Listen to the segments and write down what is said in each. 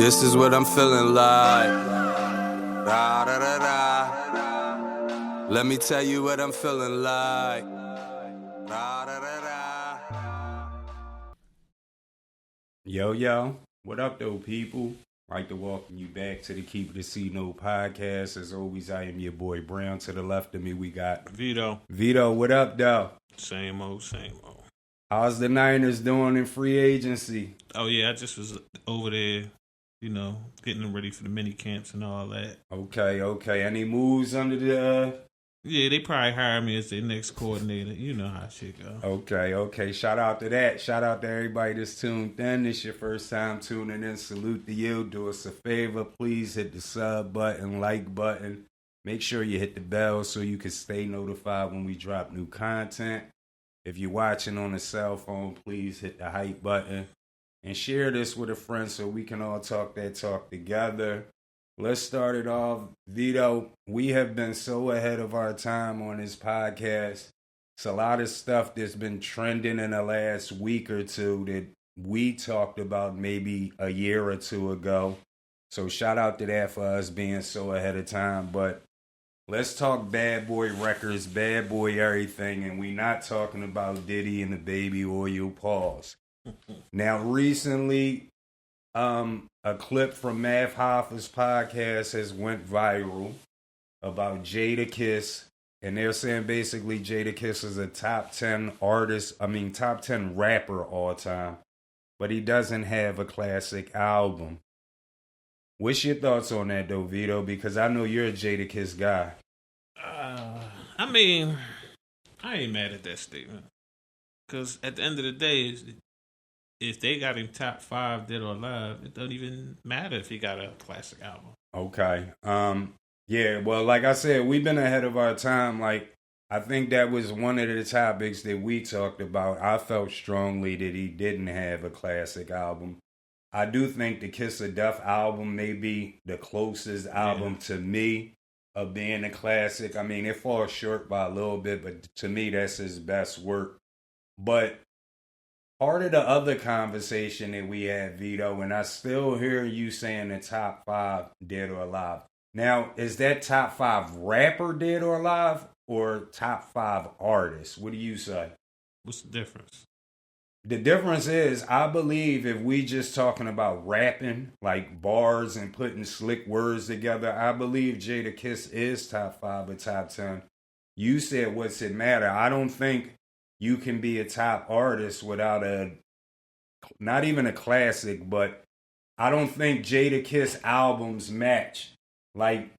This is what I'm feeling like. Da, da, da, da. Let me tell you what I'm feeling like. Da, da, da, da. Yo, what up though, people? I'd like to welcome you back to the Keep It a C No podcast. As always, I am your boy Brown. To the left of me, we got Vito. Vito, what up though? Same old, same old. How's the Niners doing in free agency? Oh, yeah, I just was over there, getting them ready for the mini camps and all that. Okay. Any moves under the... Yeah, they probably hire me as their next coordinator. You know how shit go. Okay. Shout out to that. Shout out to everybody that's tuned in. This your first time tuning in. Salute to you. Do us a favor. Please hit the sub button, like button. Make sure you hit the bell so you can stay notified when we drop new content. If you're watching on a cell phone, please hit the hype button. And share this with a friend so we can all talk that talk together. Let's start it off. Vito, we have been so ahead of our time on this podcast. It's a lot of stuff that's been trending in the last week or two that we talked about maybe a year or two ago. So shout out to that for us being so ahead of time. But let's talk bad boy records, bad boy everything. And we not talking about Diddy and the baby oil pause. Now, recently, a clip from Math Hoffa's podcast has went viral about Jadakiss, and they're saying basically Jadakiss is a top 10 top 10 rapper all time, but he doesn't have a classic album. What's your thoughts on that though, Vito? Because I know you're a Jadakiss guy. I ain't mad at that statement. Because at the end of the day, if they got him top 5 dead or alive, it don't even matter if he got a classic album. Okay. Yeah, well, like I said, we've been ahead of our time. Like, I think that was one of the topics that we talked about. I felt strongly that he didn't have a classic album. I do think the Kiss of Death album may be the closest album to me of being a classic. I mean, it falls short by a little bit, but to me, that's his best work. But part of the other conversation that we had, Vito, and I still hear you saying the top 5 dead or alive. Now, is that top 5 rapper dead or alive or top 5 artists? What do you say? What's the difference? The difference is, I believe if we just talking about rapping, like bars and putting slick words together, I believe Jadakiss is top 5 or top 10. You said, what's it matter? I don't think you can be a top artist without not even a classic, but I don't think Jadakiss albums match. Like,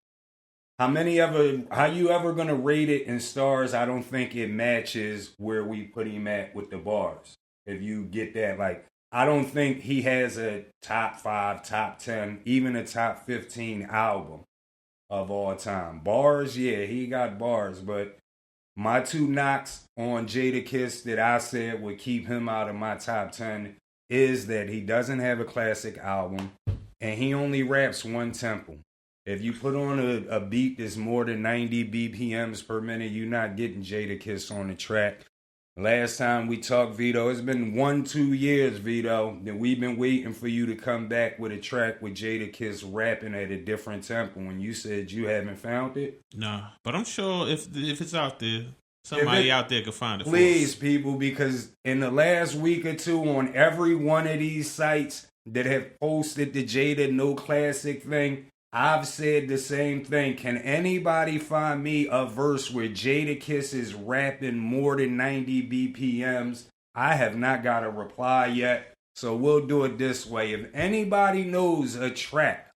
how you ever gonna rate it in stars? I don't think it matches where we put him at with the bars. If you get that, like, I don't think he has a top 5, top 10, even a top 15 album of all time. Bars, yeah, he got bars, but my 2 knocks on Jadakiss that I said would keep him out of my top 10 is that he doesn't have a classic album and he only raps one tempo. If you put on a beat that's more than 90 BPMs per minute, you're not getting Jadakiss on the track. Last time we talked, Vito, it's been 1-2 years, Vito, that we've been waiting for you to come back with a track with Jadakiss rapping at a different tempo. And you said you haven't found it? Nah, but I'm sure if it's out there, somebody out there could find it. Please, people, because in the last week or two on every one of these sites that have posted the Jada No Classic thing, I've said the same thing. Can anybody find me a verse where Jadakiss is rapping more than 90 BPMs? I have not got a reply yet, so we'll do it this way. If anybody knows a track,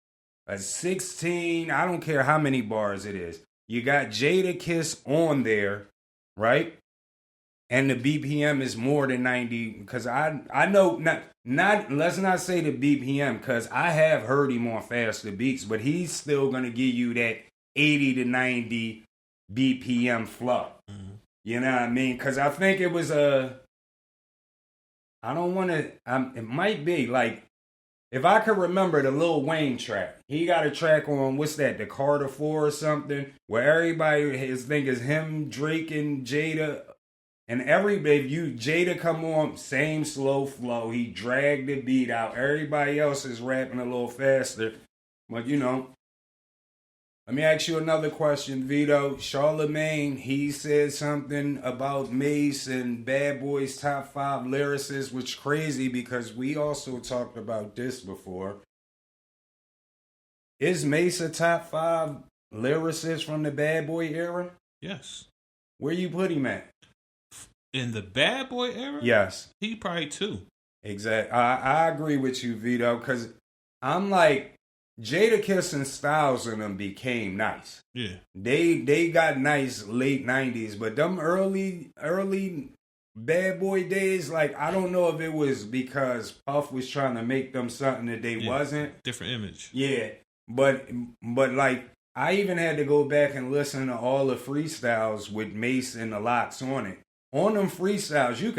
a 16, I don't care how many bars it is, you got Jadakiss on there, right? And the BPM is more than 90, because I know, not let's not say the BPM, because I have heard him on faster beats, but he's still going to give you that 80 to 90 BPM flow. Mm-hmm. You know what I mean? Because I think it was it might be like, if I could remember the Lil Wayne track, he got a track on, what's that, the Carter 4 or something, where everybody think is him, Drake, and Jada And Jada come on, same slow flow. He dragged the beat out. Everybody else is rapping a little faster. But let me ask you another question, Vito. Charlemagne, he said something about Mase and Bad Boy's top 5 lyricists, which is crazy because we also talked about this before. Is Mase a top 5 lyricist from the Bad Boy era? Yes. Where you put him at? In the Bad Boy era? Yes. He probably 2. Exactly. I agree with you, Vito, because I'm like, Jadakiss and Styles and them became nice. Yeah. They got nice late 90s, but them early Bad Boy days, like, I don't know if it was because Puff was trying to make them something that they wasn't. Different image. Yeah. But like, I even had to go back and listen to all the freestyles with Mase and the Lox on it. On them freestyles, you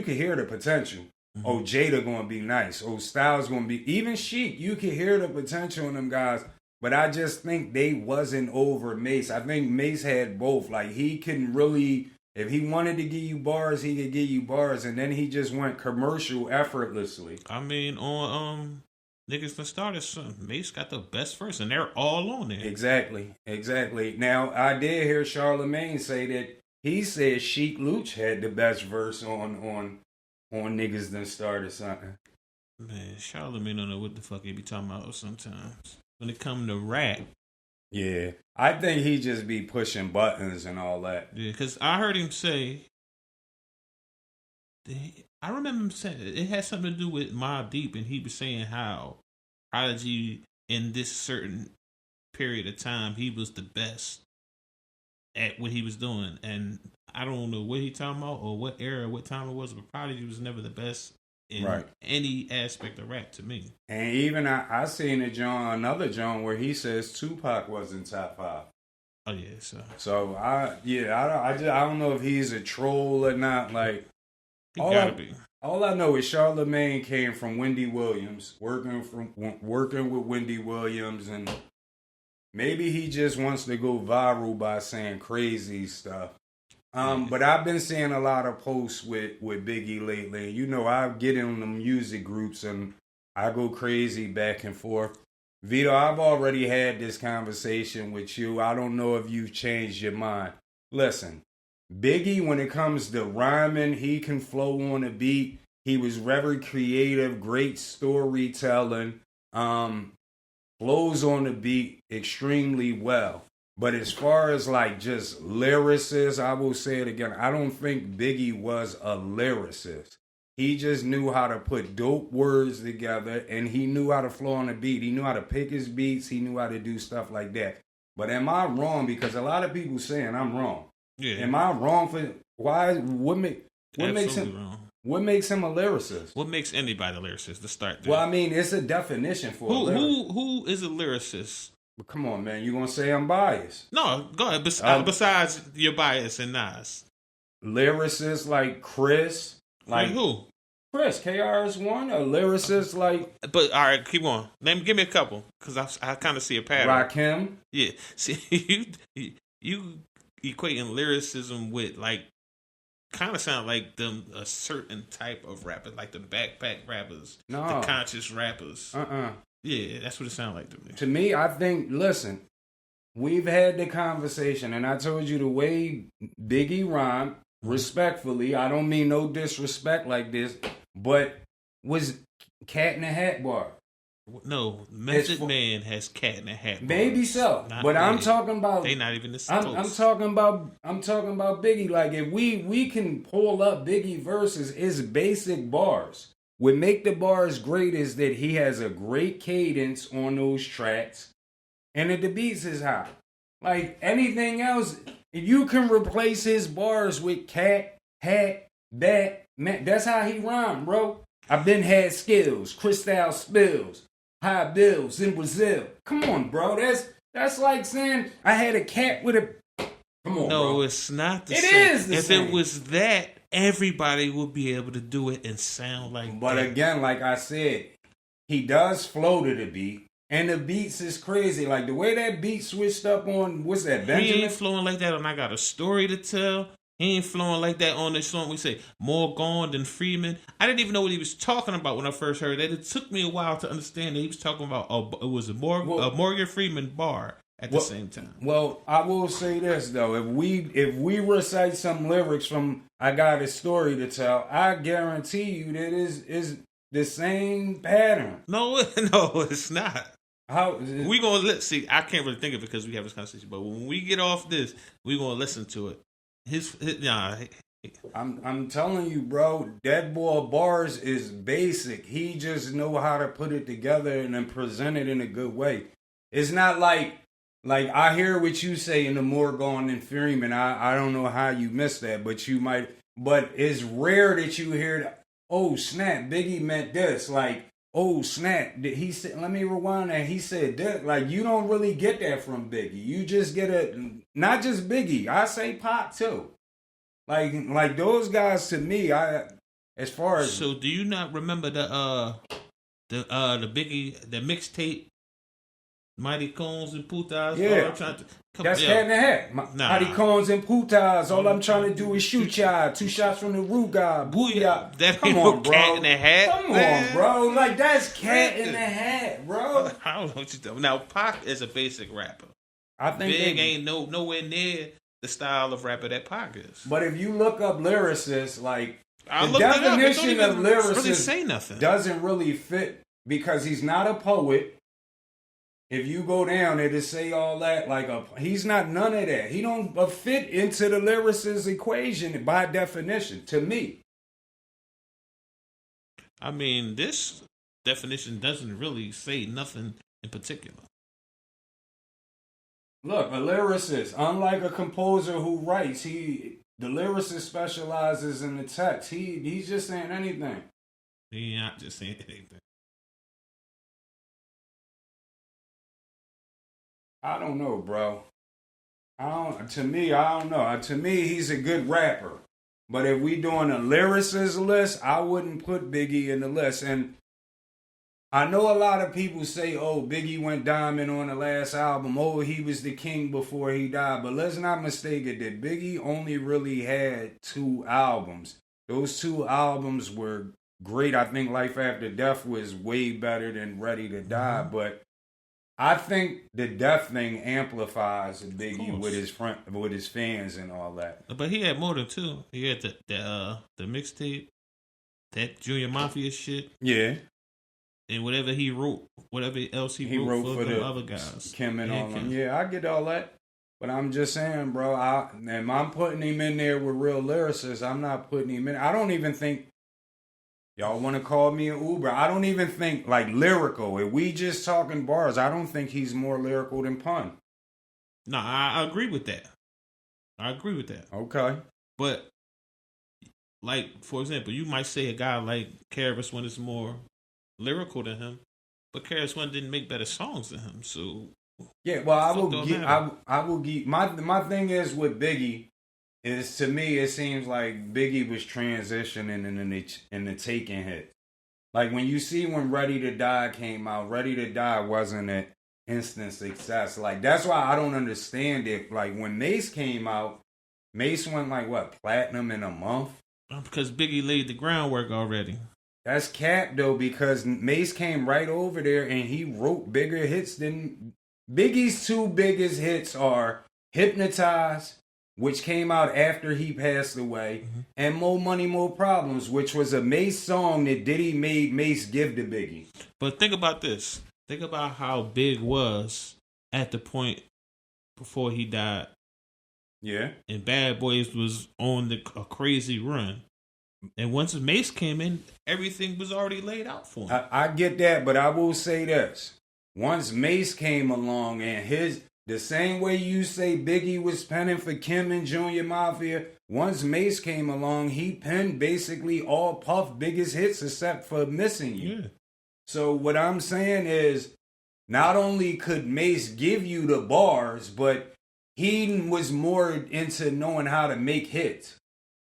could hear the potential. Mm-hmm. Oh, Jada gonna be nice. Oh, Styles gonna be, even Sheik, you could hear the potential in them guys. But I just think they wasn't over Mase. I think Mase had both. Like, he can really, if he wanted to give you bars, he could give you bars, and then he just went commercial effortlessly. I mean, on Niggas for Starters, Mase got the best verse, and they're all on there. Exactly. Now, I did hear Charlemagne say that he said Sheik Luch had the best verse on Niggas Done Started something. Man, Charlemagne don't know what the fuck he be talking about sometimes. When it come to rap. Yeah. I think he just be pushing buttons and all that. Yeah, because I heard him say, I remember him saying, it had something to do with Mobb Deep, and he was saying how Prodigy in this certain period of time, he was the best at what he was doing. And I don't know what he talking about or what era, what time it was, but Prodigy was never the best in any aspect of rap to me. And even I seen another John where he says Tupac wasn't top 5. Oh yeah, so I don't know if he's a troll or not. Like, he gotta be. All I know is Charlemagne came from Wendy Williams, working with Wendy Williams, and maybe he just wants to go viral by saying crazy stuff. But I've been seeing a lot of posts with Biggie lately. You know, I get in the music groups and I go crazy back and forth. Vito, I've already had this conversation with you. I don't know if you've changed your mind. Listen, Biggie, when it comes to rhyming, he can flow on a beat. He was very creative, great storytelling, flows on the beat extremely well. But as far as like just lyricists, I will say it again, I don't think Biggie was a lyricist. He just knew how to put dope words together, and he knew how to flow on the beat. He knew how to pick his beats. He knew how to do stuff like that. But am I wrong? Because a lot of people saying I'm wrong. Yeah. Am I wrong for why? What makes him wrong? What makes him a lyricist? What makes anybody a lyricist? To start there. Well, I mean, it's a definition for a lyricist. Who is a lyricist? But come on, man. You gonna say I'm biased? No, go ahead. Besides your bias and Nas, lyricists like Chris, like who? Chris, KRS-One, a lyricist like. But all right, keep on. Give me a couple, because I kind of see a pattern. Rakim. Yeah, see you equating lyricism with like kind of sound like them a certain type of rapper, like the backpack rappers, the conscious rappers. Yeah, that's what it sounds like to me. To me, I think, listen, we've had the conversation, and I told you the way Biggie rhymed, respectfully, I don't mean no disrespect like this, but was Cat in a Hat bar. No, Method Man has Cat in a Hat bars. Maybe so, but I'm talking about. They not even this close. I'm talking about Biggie. Like, if we can pull up Biggie verses, it's basic bars. What make the bars great is that he has a great cadence on those tracks, and that the beats is high. Like, anything else, you can replace his bars with cat, hat, bat, man. That's how he rhyme, bro. I've been had skills, crystal spills, high bills in Brazil. Come on, bro. That's like saying I had a cat with a. Come on, no, bro. It's not the same. It is the same. If it was that, everybody would be able to do it and sound like But that. again, like I said, he does flow to the beat. And the beats is crazy. Like, the way that beat switched up on, what's that, Benjamin? He ain't flowing like that, and I got a story to tell. He ain't flowing like that on this song. We say more gone than Freeman. I didn't even know what he was talking about when I first heard that. It took me a while to understand that he was talking about it was a Morgan Freeman bar at the same time. Well, I will say this though: if we recite some lyrics from "I Got a Story to Tell," I guarantee you that is the same pattern. No, it's not. How we gonna see? I can't really think of it because we have this conversation. But when we get off this, we gonna listen to it. I'm telling you, bro. That boy bars is basic. He just know how to put it together and then present it in a good way. It's not like I hear what you say in the more gone than Freeman. I don't know how you missed that, but you might. But it's rare that you hear, oh snap, Biggie meant this. Like, oh snap, he said. Let me rewind that. He said that. Like, you don't really get that from Biggie. You just get not just Biggie. I say Pop too. Like those guys to me. As far as so, do you not remember the Biggie the mixtape? Mighty Cones and Putas. Yeah, that's head in the head. Mighty Cones and Putas. All I'm trying to do is shoot y'all. 2 shots from the root guy. Booyah. That ain't no cat in the hat. Come on, bro. Like, that's cat in the hat, bro. I don't know what you doing. Now, Pac is a basic rapper. I think Big ain't nowhere near the style of rapper that Pac is. But if you look up lyricists, like, the definition of lyricist really say nothing. Doesn't really fit because he's not a poet. If you go down, it'll say all that he's not none of that. He don't fit into the lyricist equation by definition, to me. I mean, this definition doesn't really say nothing in particular. Look, a lyricist, unlike a composer who writes, the lyricist specializes in the text. He's just saying anything. He's not just saying anything. I don't know, bro. To me, I don't know. To me, he's a good rapper. But if we doing a lyricist list, I wouldn't put Biggie in the list. And I know a lot of people say, oh, Biggie went diamond on the last album. Oh, he was the king before he died. But let's not mistake it that Biggie only really had 2 albums. Those 2 albums were great. I think Life After Death was way better than Ready to Die. Mm-hmm. But I think the death thing amplifies Biggie with his fans and all that. But he had more than 2. He had the mixtape, that Junior Mafia shit. Yeah. And whatever he wrote, whatever else he wrote for the other guys. Kim and all them. Yeah, I get all that. But I'm just saying, bro, I'm putting him in there with real lyricists. I'm not putting him in. I don't even think y'all want to call me an Uber. I don't even think, lyrical. If we just talking bars, I don't think he's more lyrical than Pun. No, I agree with that. Okay. But, for example, you might say a guy like KRS-One is more lyrical than him, but KRS-One didn't make better songs than him, so... Yeah, well, I will give... My thing is with Biggie... is to me, it seems like Biggie was transitioning in the taking hit. Like when you see when Ready to Die came out, Ready to Die wasn't an instant success. Like that's why I don't understand it. Like when Mase came out, Mase went platinum in a month? Because Biggie laid the groundwork already. That's cap though, because Mase came right over there and he wrote bigger hits than... Biggie's 2 biggest hits are Hypnotize, which came out after he passed away, and More Money, More Problems, which was a Mase song that Diddy made Mase give to Biggie. But think about this. Think about how Big was at the point before he died. Yeah. And Bad Boys was on a crazy run. And once Mase came in, everything was already laid out for him. I get that, but I will say this. Once Mase came along and the same way you say Biggie was penning for Kim and Junior Mafia, once Mase came along, he penned basically all Puff biggest hits except for Missing You. Yeah. So what I'm saying is, not only could Mase give you the bars, but he was more into knowing how to make hits.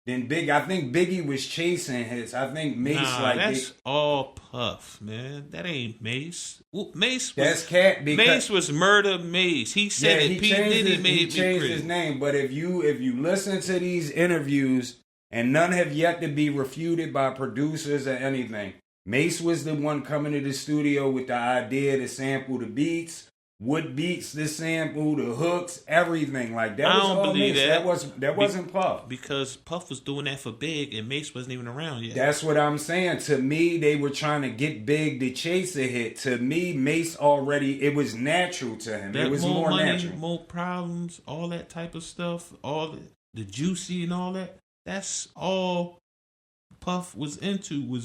Then I think Biggie was chasing his. I think Mase that's all Puff, man. That ain't Mase. Mase was, that's cat because Mase was Murder Mase. He said that P Diddy made me changed crazy. his name. But if you listen to these interviews, and none have yet to be refuted by producers or anything, Mase was the one coming to the studio with the idea to sample the beats. What beats the sample, the hooks, everything like that. I don't believe Mase. that. That wasn't Puff. Because Puff was doing that for Big, and Mase wasn't even around yet. That's what I'm saying. To me, they were trying to get Big to chase a hit. To me, Mase already, it was natural to him. That it was more money, natural. more problems, all that type of stuff, all the juicy and all that. That's all Puff was into.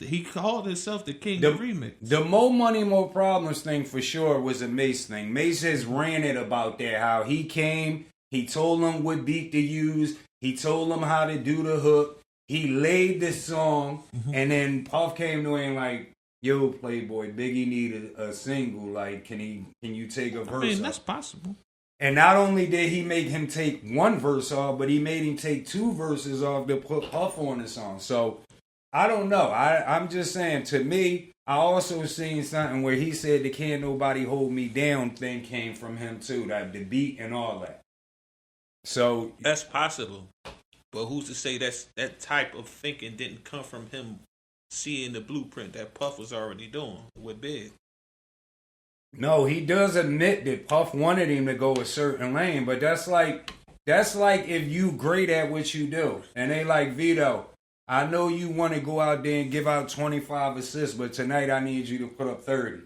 He called himself the king of remix. The more money, more problems thing for sure was a Mase thing. Mase has ranted about that, how he came, he told them what beat to use, he told them how to do the hook, he laid the song, and then Puff came to him like, yo, Playboy, Biggie need a single, like, can you take a verse off? That's possible. And not only did he make him take one verse off, but he made him take 2 verses off to put Puff on the song. So, I don't know. I'm just saying, to me, I also seen something where he said the "Can't Nobody Hold Me Down" thing came from him too, that the beat and all that. So that's possible, but who's to say that type of thinking didn't come from him seeing the blueprint that Puff was already doing with Big? No, he does admit that Puff wanted him to go a certain lane, but that's like if you great at what you do, and they like, Vito, I know you want to go out there and give out 25 assists, but tonight I need you to put up 30.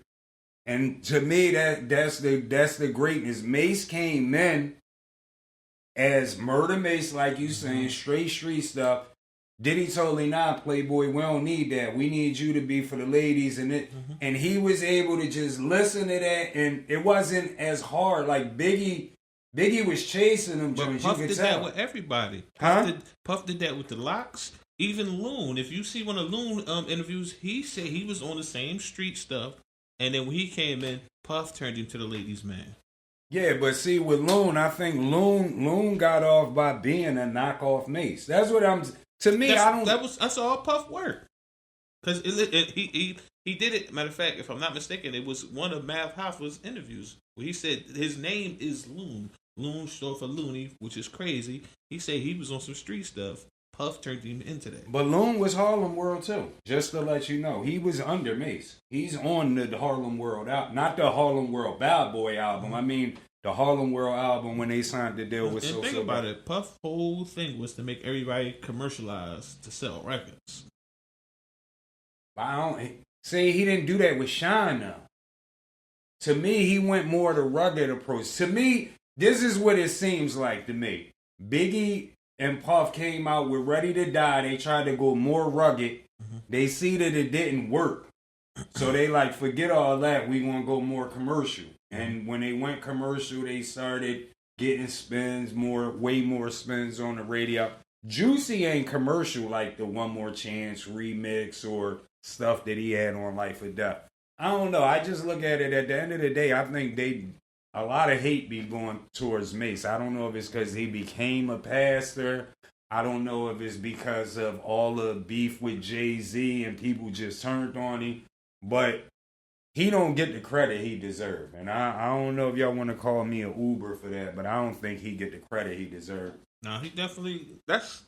And to me, that's the greatness. Mase came in as Murder Mase, like you saying, straight street stuff. Diddy totally not, Playboy, we don't need that. We need you to be for the ladies. And he was able to just listen to that, and it wasn't as hard. Like Biggie was chasing him, but joints. Puff You could did tell. that with everybody. Puff did that with the Locks. Even Loon, if you see one of Loon interviews, he said he was on the same street stuff, and then when he came in, Puff turned him to the ladies' man. Yeah, but see, with Loon, I think Loon got off by being a knockoff Mase. That's what I'm. To me, That's all Puff work. Because he did it. Matter of fact, if I'm not mistaken, it was one of Mav Hoffa's interviews where he said his name is Loon. Loon short for Looney, which is crazy. He said he was on some street stuff. Puff turned him into that. But Loon was Harlem World too. Just to let you know, he was under Mase. He's on the Harlem World album, not the Harlem World Bad Boy album. I mean the Harlem World album when they signed the deal with. And think about it, Puff's whole thing was to make everybody commercialize to sell records. See, he didn't do that with Shine though. To me, he went more the rugged approach. To me, this is what it seems like to me. Biggie and Puff came out with Ready to Die. They tried to go more rugged. They see that it didn't work. So they like, forget all that. We want to go more commercial. And when they went commercial, they started getting spins, way more spins on the radio. Juicy ain't commercial like the One More Chance remix or stuff that he had on Life or Death. I don't know. I just look at it at the end of the day. I think a lot of hate be going towards Mase. I don't know if it's because he became a pastor. I don't know if it's because of all the beef with Jay-Z and people just turned on him. But he don't get the credit he deserves. And I don't know if y'all want to call me an Uber for that, but I don't think he get the credit he deserves. No, he definitely... Mase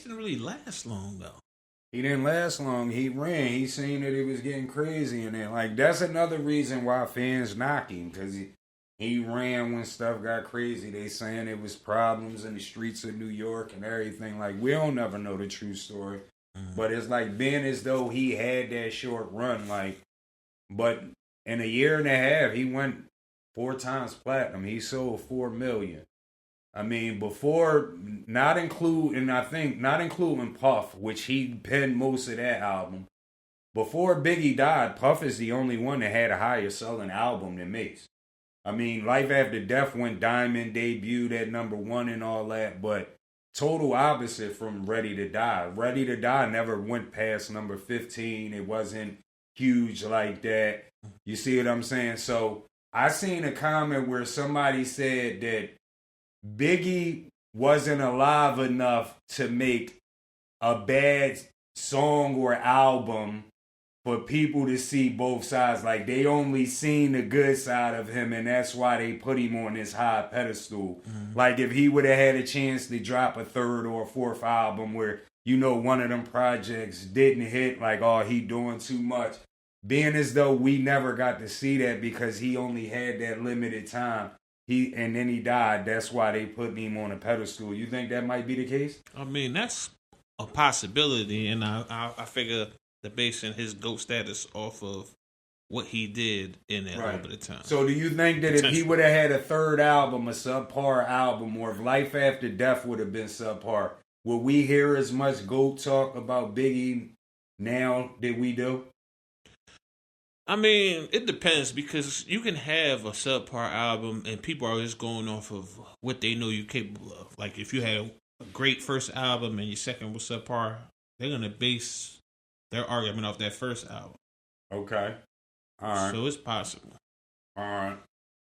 didn't really last long, though. He didn't last long. He ran. He seen that it was getting crazy in there. Like, that's another reason why fans knock him, because he ran when stuff got crazy. They saying it was problems in the streets of New York and everything. Like, we don't never know the true story. But it's like being as though he had that short run. Like, but in a year and a half, he went 4 times platinum. He sold 4 million. I mean, before, not including Puff, which he penned most of that album. Before Biggie died, Puff is the only one that had a higher selling album than Mase. I mean, Life After Death went diamond, debuted at #1 and all that, but total opposite from Ready to Die. Ready to Die never went past number 15. It wasn't huge like that. You see what I'm saying? So I seen a comment where somebody said that Biggie wasn't alive enough to make a bad song or album for people to see both sides. Like, they only seen the good side of him, and that's why they put him on this high pedestal. Like, if he would have had a chance to drop a third or a fourth album where, you know, one of them projects didn't hit, like, oh, he doing too much, being as though we never got to see that because he only had that limited time. And then he died. That's why they put him on a pedestal. You think that might be the case? I mean, that's a possibility, and I figure they're basing his GOAT status off of what he did in that little bit of time. So do you think that if he would have had a third album, a subpar album, or if Life After Death would have been subpar, would we hear as much GOAT talk about Biggie now that we do? I mean, it depends, because you can have a subpar album and people are just going off of what they know you're capable of. Like, if you had a great first album and your second was subpar, they're going to base their argument off that first album. Okay. All right. So it's possible. All right.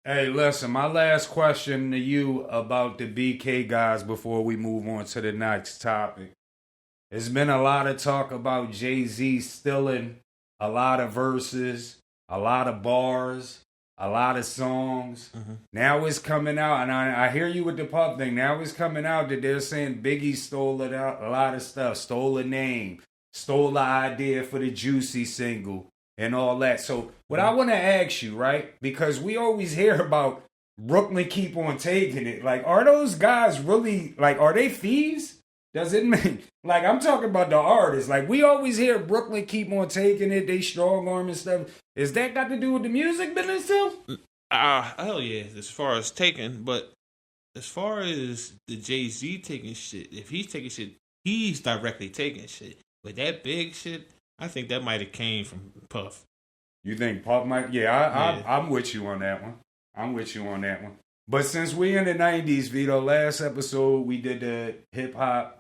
Hey, listen, my last question to you about the BK guys before we move on to the next topic. There's been a lot of talk about Jay-Z stealing a lot of verses, a lot of bars, a lot of songs. Now it's coming out, and I hear you with the pop thing. Now it's coming out that they're saying Biggie stole it out, a lot of stuff, stole a name, stole the idea for the Juicy single, and all that. So what I want to ask you, right, because we always hear about Brooklyn keep on taking it. Like, are those guys really, like, are they thieves? Does it mean, like, I'm talking about the artists. Like, we always hear Brooklyn keep on taking it, they strong arm and stuff. Is that got to do with the music business too? Hell yeah, as far as taking, but as far as the Jay-Z taking shit, if he's taking shit, he's directly taking shit. But that big shit, I think that might have came from Puff. You think Puff might? Yeah, I'm with you on that one. But since we in the 90s, Vito, last episode we did the hip hop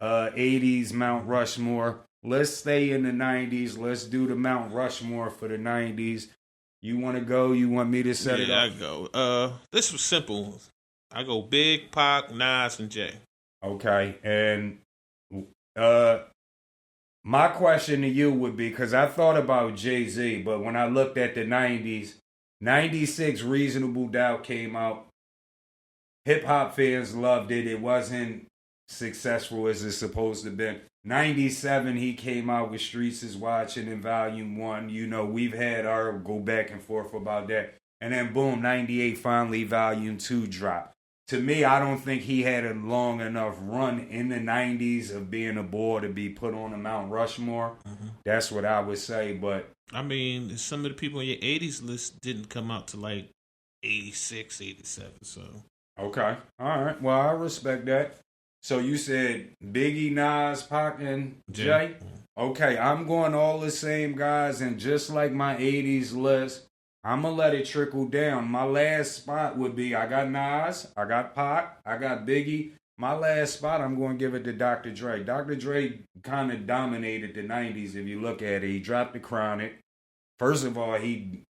80s Mount Rushmore. Let's stay in the 90s. Let's do the Mount Rushmore for the 90s. You want to go? You want me to set it up? Yeah, I go. This was simple. I go Big, Pac, Nas, and Jay. Okay, and my question to you would be, because I thought about Jay-Z, but when I looked at the 90s, 96 Reasonable Doubt came out. Hip-hop fans loved it. It wasn't successful as it's supposed to have been. 97, he came out with Streets is Watching in Volume 1. You know, we've had our go back and forth about that. And then, boom, 98, finally, Volume 2 dropped. To me, I don't think he had a long enough run in the 90s of being a boy to be put on a Mount Rushmore. That's what I would say, but... I mean, some of the people on your 80s list didn't come out to, like, 86, 87, so... Okay. All right. Well, I respect that. So you said Biggie, Nas, Pac, and Jay? Okay, I'm going all the same guys, and just like my 80s list, I'm going to let it trickle down. My last spot would be, I got Nas, I got Pac, I got Biggie. My last spot, I'm going to give it to Dr. Dre. Dr. Dre kind of dominated the 90s if you look at it. He dropped the Chronic. First of all, he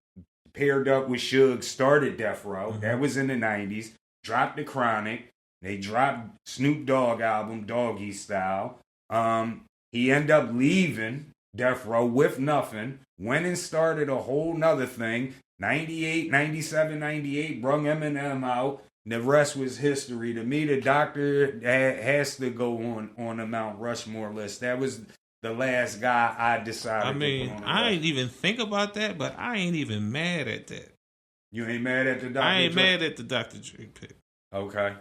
paired up with Suge, started Death Row. That was in the 90s. Dropped the Chronic. They dropped Snoop Dogg album, Doggy Style. He ended up leaving Death Row with nothing. Went and started a whole nother thing. 98, 97, 98, brung Eminem out. The rest was history. To me, the Doctor has to go on the Mount Rushmore list. That was the last guy I decided I mean, to put on the I list. ain't even think about that, but I ain't even mad at that. You ain't mad at the Dr. I ain't Dre? mad at the Dr. Dre pick. Okay.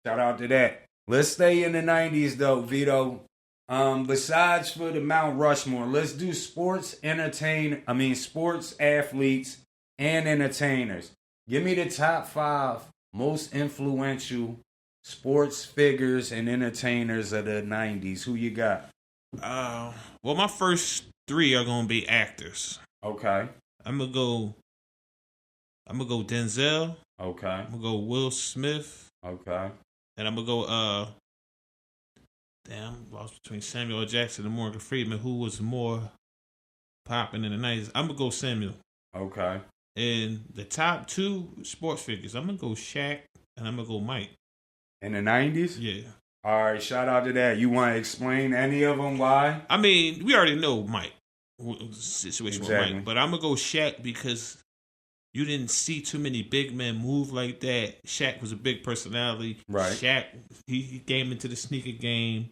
Shout out to that. Let's stay in the 90s, though, Vito. Besides for the Mount Rushmore, let's do sports athletes and entertainers. Give me the top 5 most influential sports figures and entertainers of the 90s. Who you got? Well, my first 3 are gonna be actors. Okay. I'm gonna go Denzel. Okay. I'm gonna go Will Smith. Okay. And I'm gonna go lost between Samuel L. Jackson and Morgan Freeman. Who was more popping in the 90s? I'm gonna go Samuel. Okay. And the top 2 sports figures, I'm gonna go Shaq and I'm gonna go Mike. In the 90s? Yeah. All right, shout out to that. You want to explain any of them why? I mean, we already know Mike situation Exactly. with Mike, but I'm gonna go Shaq because you didn't see too many big men move like that. Shaq was a big personality. Right. Shaq, he came into the sneaker game,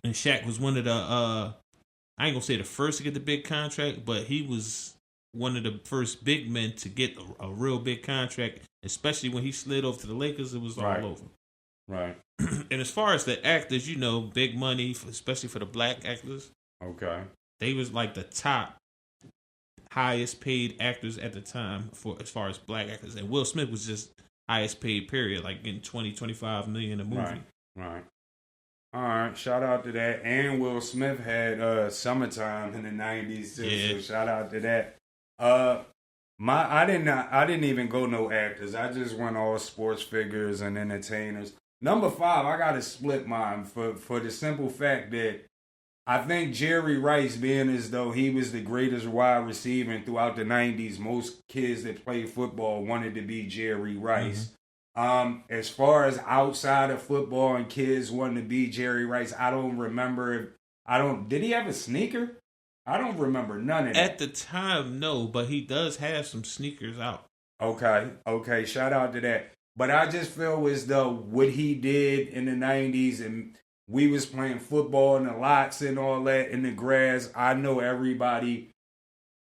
and Shaq was one of the I ain't gonna say the first to get the big contract, but he was one of the first big men to get a real big contract, especially when he slid over to the Lakers. It was all over. Right. And as far as the actors, you know, big money, especially for the black actors. Okay. They was like the top highest paid actors at the time for as far as black actors. And Will Smith was just highest paid period, like getting 20-25 million a movie. Right. All right, shout out to that. And Will Smith had Summertime in the 90s too. Yeah. So shout out to that. I didn't even go no actors. I just went all sports figures and entertainers. Number 5, I gotta split mine for the simple fact that I think Jerry Rice, being as though he was the greatest wide receiver and throughout the 90s, most kids that played football wanted to be Jerry Rice. As far as outside of football and kids wanting to be Jerry Rice, I don't remember did he have a sneaker? I don't remember none of that. At the time, no, but he does have some sneakers out. Okay, shout out to that. But I just feel as though what he did in the 90s, and we was playing football in the lots and all that in the grass. I know everybody,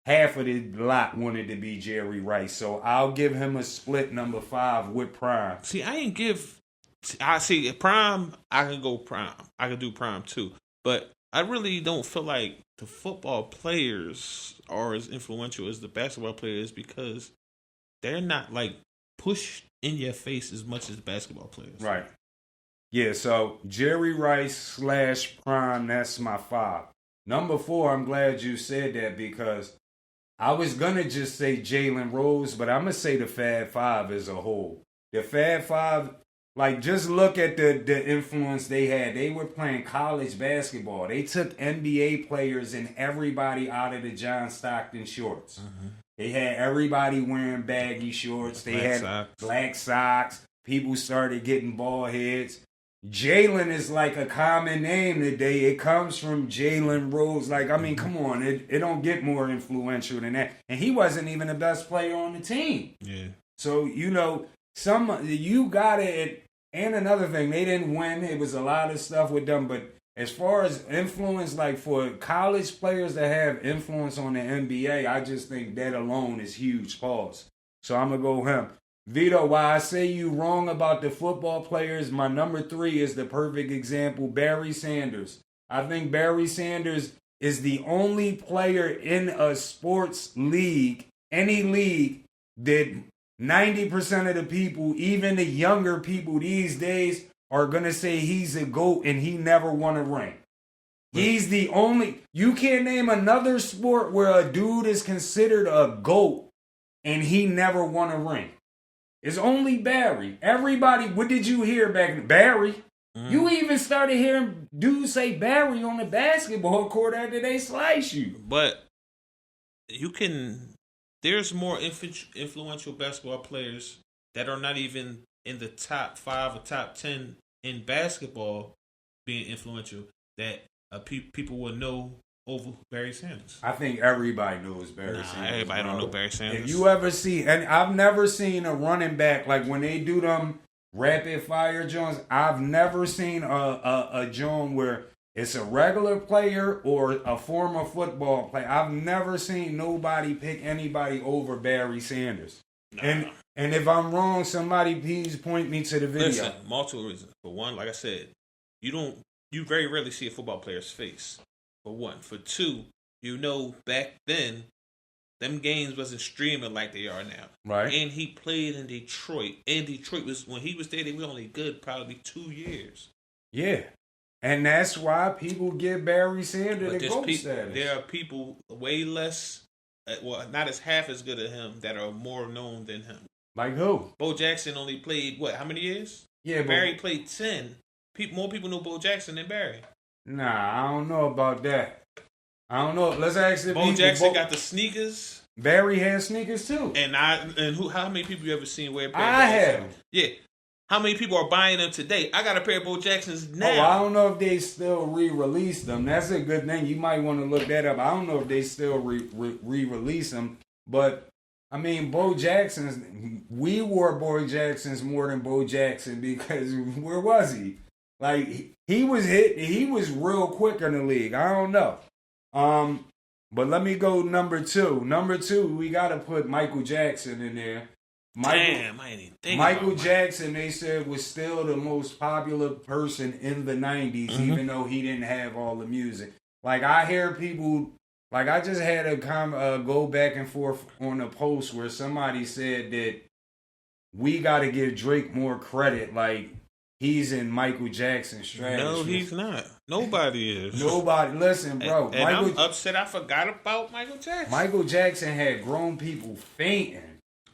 half of the lot wanted to be Jerry Rice. So I'll give him a split number 5 with Prime. See, I see Prime, I can go Prime. I can do Prime too. But I really don't feel like the football players are as influential as the basketball players because they're not like pushed in your face as much as the basketball players. Right. Yeah, so Jerry Rice / Prime, that's my 5. Number 4, I'm glad you said that because I was going to just say Jalen Rose, but I'm going to say the Fab Five as a whole. The Fab Five, like, just look at the influence they had. They were playing college basketball. They took NBA players and everybody out of the John Stockton shorts. Mm-hmm. They had everybody wearing baggy shorts. They had black socks. People started getting bald heads. Jalen is like a common name today. It comes from Jalen Rose. Like, I mean, come on. It don't get more influential than that. And he wasn't even the best player on the team. Yeah. So, you know, you got it. And another thing, they didn't win. It was a lot of stuff with them. But as far as influence, like for college players that have influence on the NBA, I just think that alone is huge. Pause. So I'm going to go him. Vito, while I say you wrong about the football players, my number 3 is the perfect example, Barry Sanders. I think Barry Sanders is the only player in a sports league, any league, that 90% of the people, even the younger people these days, are going to say he's a GOAT and he never won a ring. He's the only... You can't name another sport where a dude is considered a GOAT and he never won a ring. It's only Barry. Everybody, what did you hear back in Barry? You even started hearing dudes say Barry on the basketball court after they slice you. But there's more influential basketball players that are not even in the top 5 or top 10 in basketball being influential that people will know over Barry Sanders. I think everybody knows Barry Sanders. Everybody don't know Barry Sanders. If you ever see, and I've never seen a running back, like when they do them rapid fire Jones, I've never seen a Joan where it's a regular player or a former football player. I've never seen nobody pick anybody over Barry Sanders. Nah. And if I'm wrong, somebody please point me to the video. Listen, multiple reasons. For one, like I said, you very rarely see a football player's face. For one. For two, you know, back then, them games wasn't streaming like they are now. Right. And he played in Detroit. And Detroit when he was there, they were only good probably 2 years. Yeah. And that's why people give Barry Sanders the GOAT status. There are people way less, not as half as good as him, that are more known than him. Like who? Bo Jackson only played, how many years? Yeah, Barry played 10. More people know Bo Jackson than Barry. Nah, I don't know about that. I don't know. Let's ask the people. Bo Jackson got the sneakers. Barry has sneakers too. And how many people you ever seen wear? I have. Yeah. How many people are buying them today? I got a pair of Bo Jacksons now. Oh, I don't know if they still re-release them. That's a good thing. You might want to look that up. I don't know if they still re-release them. But, I mean, Bo Jackson's, we wore Bo Jackson's more than Bo Jackson because where was he? Like, he was real quick in the league. I don't know. But let me go number 2. Number 2, we got to put Michael Jackson in there. I ain't even thinking Michael about Jackson, they said, was still the most popular person in the 90s, even though he didn't have all the music. Like, I hear people, like, I just had a go back and forth on a post where somebody said that we got to give Drake more credit. Like, he's in Michael Jackson's strategy. No, he's not. Nobody is. Nobody. Listen, bro. And I'm upset I forgot about Michael Jackson. Michael Jackson had grown people fainting.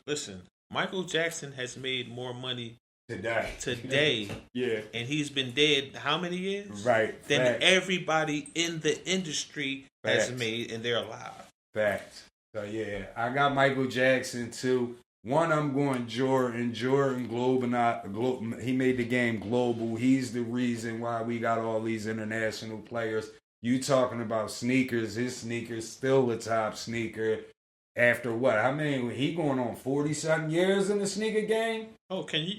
Listen. Michael Jackson has made more money today. Yeah. And he's been dead how many years? Right. Than Facts. Everybody in the industry has made, and they're alive. Facts. So, yeah, I got Michael Jackson, too. One, I'm going Jordan. Jordan, he made the game global. He's the reason why we got all these international players. You talking about sneakers. His sneakers still the top sneaker. After what? I mean, he going on 40-something years in the sneaker game? Oh, can you?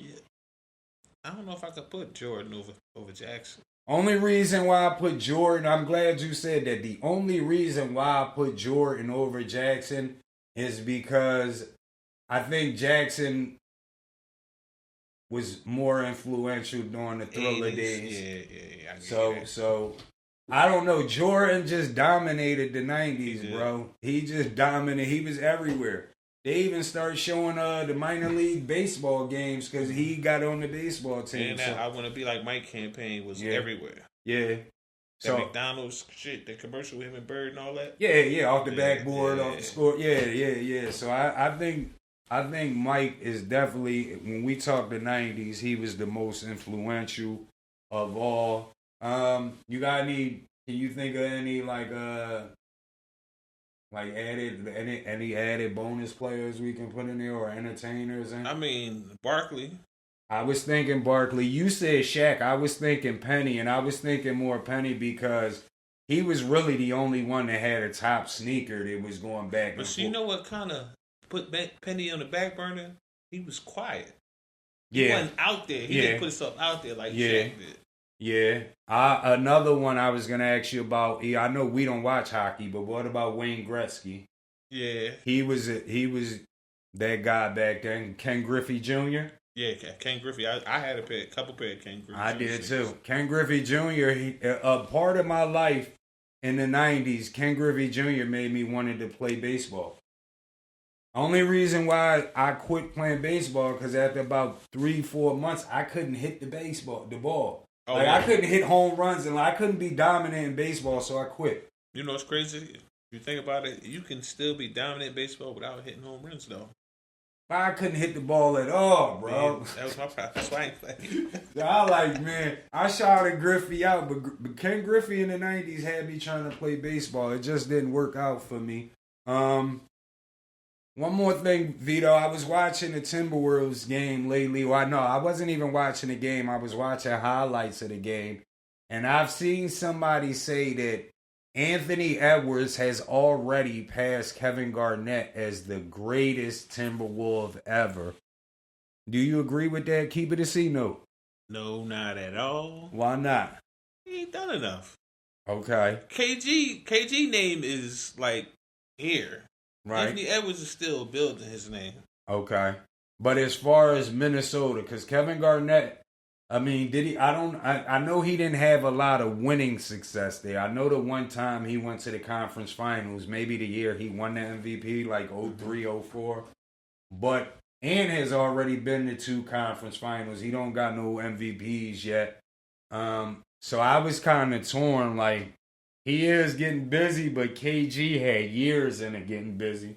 I don't know if I could put Jordan over Jackson. Only reason why I put Jordan, I'm glad you said that. The only reason why I put Jordan over Jackson is because I think Jackson was more influential during the Thriller days. Yeah. So I don't know. Jordan just dominated the 90s, bro. He just dominated. He was everywhere. They even started showing the minor league baseball games because he got on the baseball team. And that I Want to Be Like Mike campaign was everywhere. Yeah. That McDonald's shit, the commercial with him and Bird and all that. Yeah, off the backboard, off the score. Yeah. So I think Mike is definitely, when we talk the 90s, he was the most influential of all. You got any? Can you think of any any added bonus players we can put in there or entertainers? I mean, Barkley. I was thinking Barkley. You said Shaq. I was thinking Penny, and I was thinking more Penny because he was really the only one that had a top sneaker that was going back. But you know what kind of put Penny on the back burner? He was quiet. He wasn't out there. He didn't put himself out there like Shaq did. Yeah. Another one I was going to ask you about, I know we don't watch hockey, but what about Wayne Gretzky? Yeah. He was that guy back then. Ken Griffey Jr.? Yeah, Ken Griffey. I had a couple pair of Ken Griffey. I did too. Ken Griffey Jr., a part of my life in the 90s, Ken Griffey Jr. made me wanted to play baseball. Only reason why I quit playing baseball because after about 3-4 months, I couldn't hit the ball. Oh, I couldn't hit home runs and I couldn't be dominant in baseball, so I quit. You know what's crazy? If you think about it, you can still be dominant in baseball without hitting home runs, though. I couldn't hit the ball at all, bro. Man, that was my problem. That's why I ain't playing. I shouted Griffey out, but Ken Griffey in the 90s had me trying to play baseball. It just didn't work out for me. One more thing, Vito. I was watching the Timberwolves game lately. Well, no, I wasn't even watching the game. I was watching highlights of the game. And I've seen somebody say that Anthony Edwards has already passed Kevin Garnett as the greatest Timberwolf ever. Do you agree with that? Keep it a C note. No, not at all. Why not? He ain't done enough. Okay. KG name is like here. Right. Anthony Edwards is still building his name. Okay. But as far as Minnesota, because Kevin Garnett, I mean, did he? I know he didn't have a lot of winning success there. I know the one time he went to the conference finals, maybe the year he won the MVP, like 03, 04. But and has already been to 2 conference finals. He don't got no MVPs yet. So I was kind of torn, like, he is getting busy, but KG had years in it getting busy.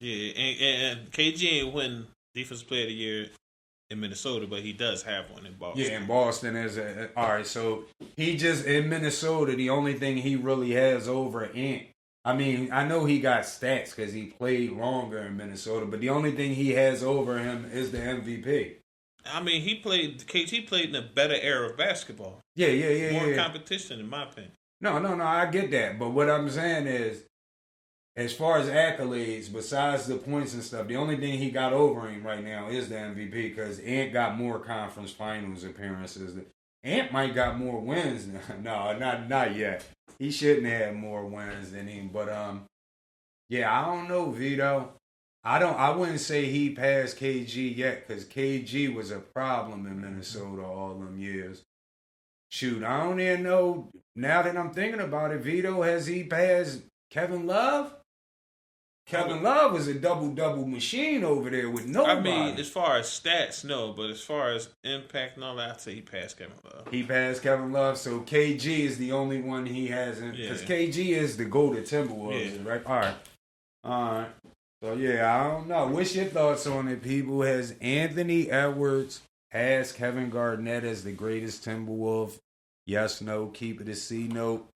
Yeah, and KG ain't win Defensive Player of the Year in Minnesota, but he does have one in Boston. Yeah, in Boston is all right. So he just in Minnesota, the only thing he really has over Ant. I mean, I know he got stats because he played longer in Minnesota, but the only thing he has over him is the MVP. I mean, KG played in a better era of basketball. Yeah. More competition, in my opinion. No, I get that. But what I'm saying is, as far as accolades, besides the points and stuff, the only thing he got over him right now is the MVP because Ant got more conference finals appearances. Ant might got more wins. No, not yet. He shouldn't have more wins than him. But yeah, I don't know, Vito. I wouldn't say he passed KG yet because KG was a problem in Minnesota all them years. Shoot, I don't even know. Now that I'm thinking about it, Vito, has he passed Kevin Love? Kevin Love was a double-double machine over there with nobody. I mean, as far as stats, no. But as far as impact and all that, I'd say he passed Kevin Love. He passed Kevin Love, so KG is the only one he hasn't. Because KG is the GOAT of Timberwolves, right? All right. So, yeah, I don't know. What's your thoughts on it, people? Has Anthony Edwards passed Kevin Garnett as the greatest Timberwolf? Yes, no, keep it a C note.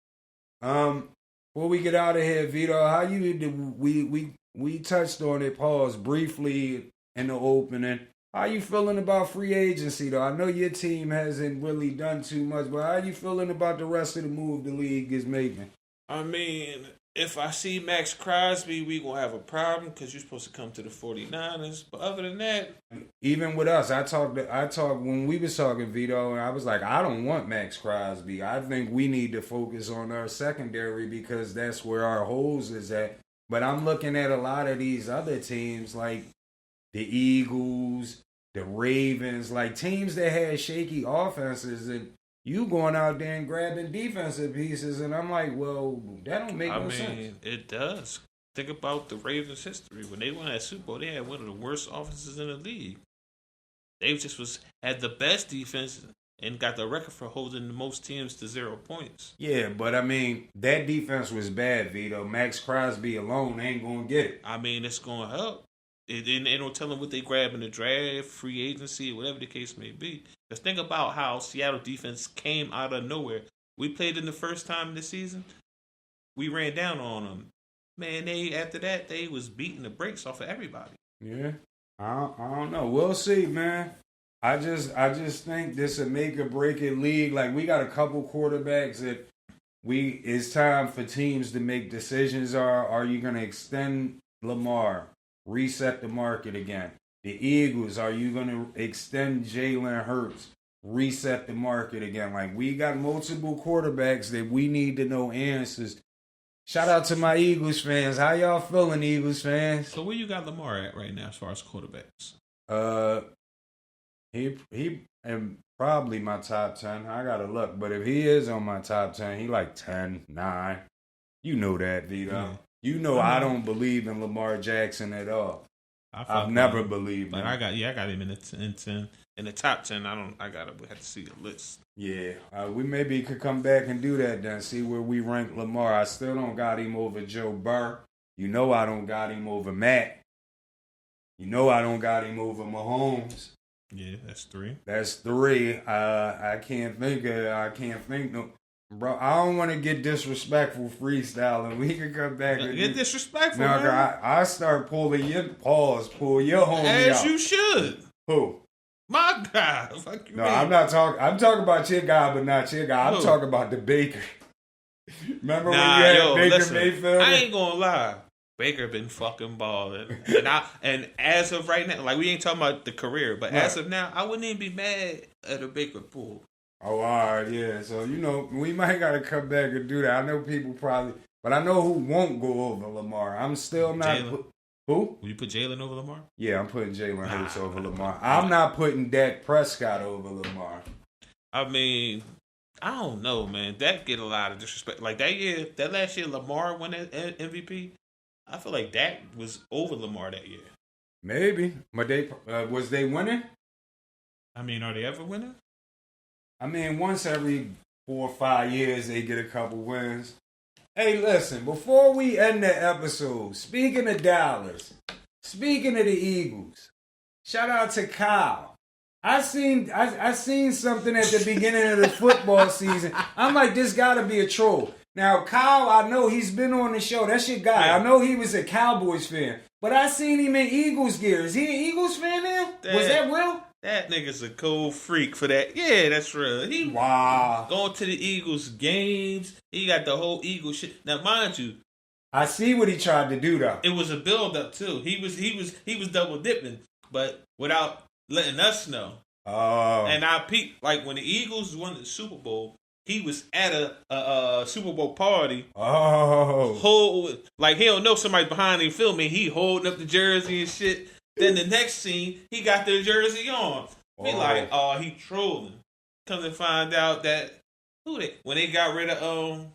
Before we get out of here, Vito, how we touched on it, pause briefly in the opening. How you feeling about free agency, though? I know your team hasn't really done too much, but how you feeling about the rest of the move the league is making? I mean, if I see Maxx Crosby, we gonna have a problem because you're supposed to come to the 49ers. But other than that, even with us, I talked when we was talking, Vito, and I was like, I don't want Maxx Crosby. I think we need to focus on our secondary because that's where our holes is at. But I'm looking at a lot of these other teams like the Eagles, the Ravens, like teams that had shaky offenses and you going out there and grabbing defensive pieces, and I'm like, well, that don't make no sense. I mean, it does. Think about the Ravens' history. When they won that Super Bowl, they had one of the worst offenses in the league. They just had the best defense and got the record for holding the most teams to 0 points. Yeah, but I mean, that defense was bad, Vito. Maxx Crosby alone ain't going to get it. I mean, it's going to help. They don't tell them what they grab in the draft, free agency, whatever the case may be. Just think about how Seattle defense came out of nowhere. We played in the first time this season. We ran down on them. Man, after that, they was beating the brakes off of everybody. Yeah, I don't know. We'll see, man. I just think this a make or break it league. Like, we got a couple quarterbacks that it's time for teams to make decisions. Are you going to extend Lamar? Reset the market again. The Eagles, are you going to extend Jalen Hurts? Reset the market again. Like, we got multiple quarterbacks that we need to know answers. Shout out to my Eagles fans. How y'all feeling, Eagles fans? So where you got Lamar at right now as far as quarterbacks? He and probably my top 10. I got to look. But if he is on my top 10, he like 10, 9. You know that, Vito. Yeah. You know I don't believe in Lamar Jackson at all. I've never believed in him. I got him in the top 10. I have to see the list. Yeah, we maybe could come back and do that then. See where we rank Lamar. I still don't got him over Joe Burr. You know I don't got him over Matt. You know I don't got him over Mahomes. Yeah, that's 3. That's 3. I can't think no. Bro, I don't want to get disrespectful freestyling. We can come back and get disrespectful. No, I start pulling your pull your homie as out. You should. Who? My guy. Fuck you. No, I'm not talking. I'm talking about your guy, but not your guy. I'm talking about the Baker. Remember when you had Baker Mayfield? I ain't gonna lie. Baker been fucking balling, and as of right now, like we ain't talking about the career, but as of now, I wouldn't even be mad at a Baker pull. Oh, all right, yeah. So, we might got to come back and do that. I know people probably, but I know who won't go over Lamar. I'm still not. Who? Will you put Jalen over Lamar? Yeah, I'm putting Jalen Hurts over Lamar. I'm not putting Dak Prescott over Lamar. I mean, I don't know, man. Dak get a lot of disrespect. Like that last year, Lamar won that MVP. I feel like Dak was over Lamar that year. Maybe, but was they winning? I mean, are they ever winning? I mean, once every 4 or 5 years, they get a couple wins. Hey, listen, before we end the episode, speaking of Dallas, speaking of the Eagles, shout out to Kyle. I seen something at the beginning of the football season. I'm like, this got to be a troll. Now, Kyle, I know he's been on the show. That's your guy. Yeah. I know he was a Cowboys fan. But I seen him in Eagles gear. Is he an Eagles fan now? Was that Will? That nigga's a cold freak for that. Yeah, that's real. He going to the Eagles games. He got the whole Eagles shit. Now, mind you, I see what he tried to do though. it was a build up too. He was double dipping, but without letting us know. Oh. And I peeped, like when the Eagles won the Super Bowl, he was at a Super Bowl party. Oh. Like he don't know somebody's behind him filming. He holding up the jersey and shit. Then the next scene, he got the jersey on. He like, oh, he trolling. Come to find out that when they got rid of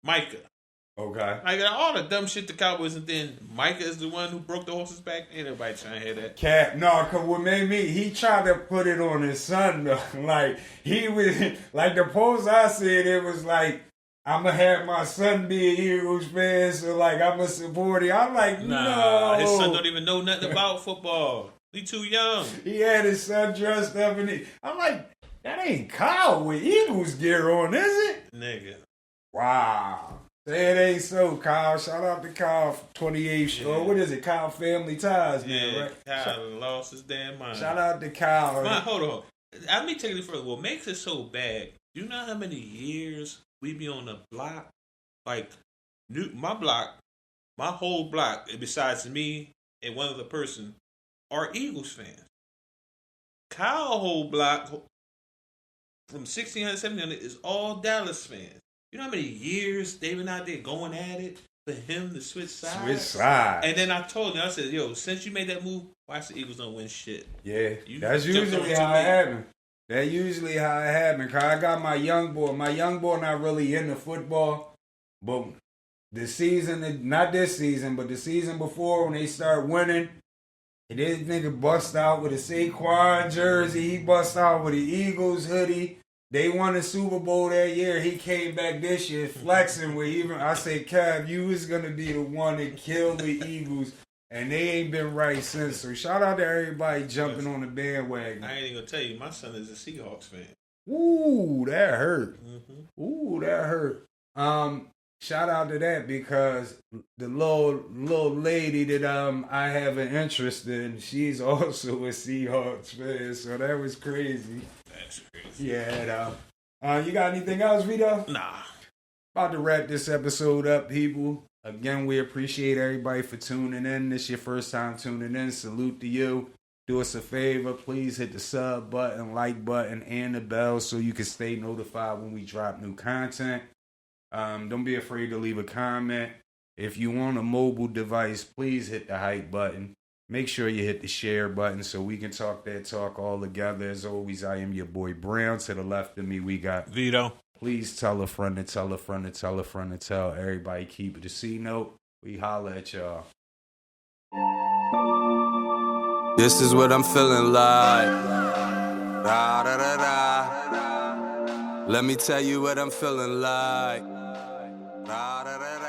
Micah. Okay. Like all the dumb shit the Cowboys, and then Micah is the one who broke the horse's back. Ain't nobody trying to hear that. Cause what made me, he tried to put it on his son though. Like he was, like the post I said, it was like, I'ma have my son be an Eagles fan, so like I'ma support him. I'm like, no. His son don't even know nothing about football. He too young. He had his son dressed up in I'm like, that ain't Kyle with Eagles gear on, is it? Nigga. Wow. Say it ain't so, Kyle. Shout out to Kyle for 28. Or what is it? Kyle Family Ties, man, right? Kyle lost his damn mind. Shout out to Kyle. Hold on. Let me take it further. What makes it so bad, do you know how many years we be on the block? Like, my whole block, besides me and one other person, are Eagles fans. Kyle whole block, from 1600 to 1700, is all Dallas fans. You know how many years they've been out there going at it for him to switch sides? And then I told him, I said, yo, since you made that move, watch the Eagles don't win shit. Yeah, that's usually how it happens. That's usually how it happens. Cause I got my young boy. My young boy not really into football, but the season, not this season, but the season before when they start winning, this nigga bust out with a Saquon jersey. He bust out with an Eagles hoodie. They won the Super Bowl that year. He came back this year flexing with even. I said, Cav, you was going to be the one that killed the Eagles. And they ain't been right since. So shout out to everybody jumping on the bandwagon. I ain't even going to tell you, my son is a Seahawks fan. Ooh, that hurt. Mm-hmm. Ooh, that hurt. Shout out to that because the little lady that I have an interest in, she's also a Seahawks fan. So that was crazy. That's crazy. Yeah. You got anything else, Vito? Nah. About to wrap this episode up, people. Again, we appreciate everybody for tuning in. This is your first time tuning in. Salute to you. Do us a favor. Please hit the sub button, like button, and the bell so you can stay notified when we drop new content. Don't be afraid to leave a comment. If you want a mobile device, please hit the hype button. Make sure you hit the share button so we can talk that talk all together. As always, I am your boy Brown. To the left of me, we got Vito. Please tell a friend to tell a friend to tell a friend to tell everybody. Keep it a C note. We holla at y'all. This is what I'm feeling like. Da, da, da, da. Let me tell you what I'm feeling like. Da, da, da, da.